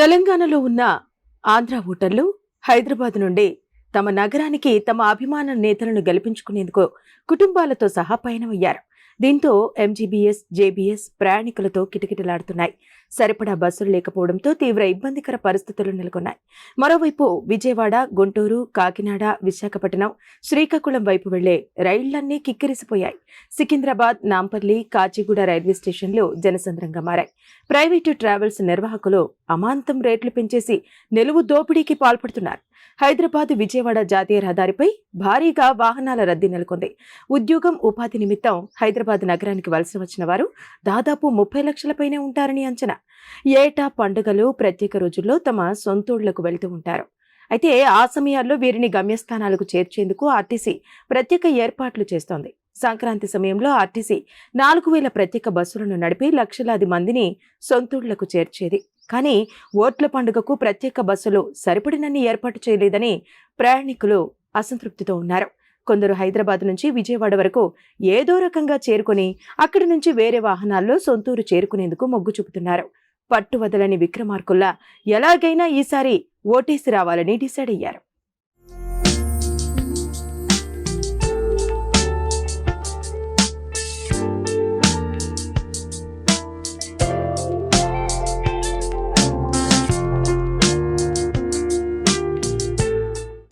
తెలంగాణలో ఉన్న ఆంధ్ర ఓటర్లు హైదరాబాద్ నుండి తమ నగరానికి తమ అభిమాన నేతలను గెలిపించుకునేందుకు కుటుంబాలతో సహా పయనమయ్యారు. దీంతో ఎంజీబీఎస్, జేబీఎస్ ప్రయాణికులతో కిటకిటలాడుతున్నాయి. సరిపడా బస్సులు లేకపోవడంతో తీవ్ర ఇబ్బందికర పరిస్థితులు నెలకొన్నాయి. మరోవైపు విజయవాడ, గుంటూరు, కాకినాడ, విశాఖపట్నం, శ్రీకాకుళం వైపు వెళ్లే రైళ్లన్నీ కిక్కిరిసిపోయాయి. సికింద్రాబాద్, నాంపల్లి, కాచిగూడ రైల్వే స్టేషన్లు జనసంద్రంగా మారాయి. ప్రైవేటు ట్రావెల్స్ నిర్వాహకులు అమాంతం రేట్లు పెంచేసి నిలువు దోపిడీకి పాల్పడుతున్నారు. హైదరాబాద్, విజయవాడ జాతీయ రహదారిపై భారీగా వాహనాల రద్దీ నెలకొంది. ఉద్యోగం, ఉపాధి నిమిత్తం హైదరాబాద్ నగరానికి వలస వచ్చిన వారు దాదాపు 30 లక్షల పైనే ఉంటారని అంచనా. ఏటా పండుగలు, ప్రత్యేక రోజుల్లో తమ సొంతూళ్లకు వెళ్తూ ఉంటారు. అయితే ఆ సమయాల్లో వీరిని గమ్యస్థానాలకు చేర్చేందుకు ఆర్టీసీ ప్రత్యేక ఏర్పాట్లు చేస్తోంది. సంక్రాంతి సమయంలో ఆర్టీసీ 4000 ప్రత్యేక బస్సులను నడిపి లక్షలాది మందిని సొంతూళ్లకు చేర్చేది. కానీ ఓట్ల పండుగకు ప్రత్యేక బస్సులు సరిపడినన్ని ఏర్పాటు చేయలేదని ప్రయాణికులు అసంతృప్తితో ఉన్నారు. కొందరు హైదరాబాద్ నుంచి విజయవాడ వరకు ఏదో రకంగా చేరుకుని అక్కడి నుంచి వేరే వాహనాల్లో సొంతూరు చేరుకునేందుకు మొగ్గు చూపుతున్నారు. పట్టు వదలని విక్రమార్కుల్లా ఎలాగైనా ఈసారి ఓటేసి రావాలని డిసైడ్ అయ్యారు.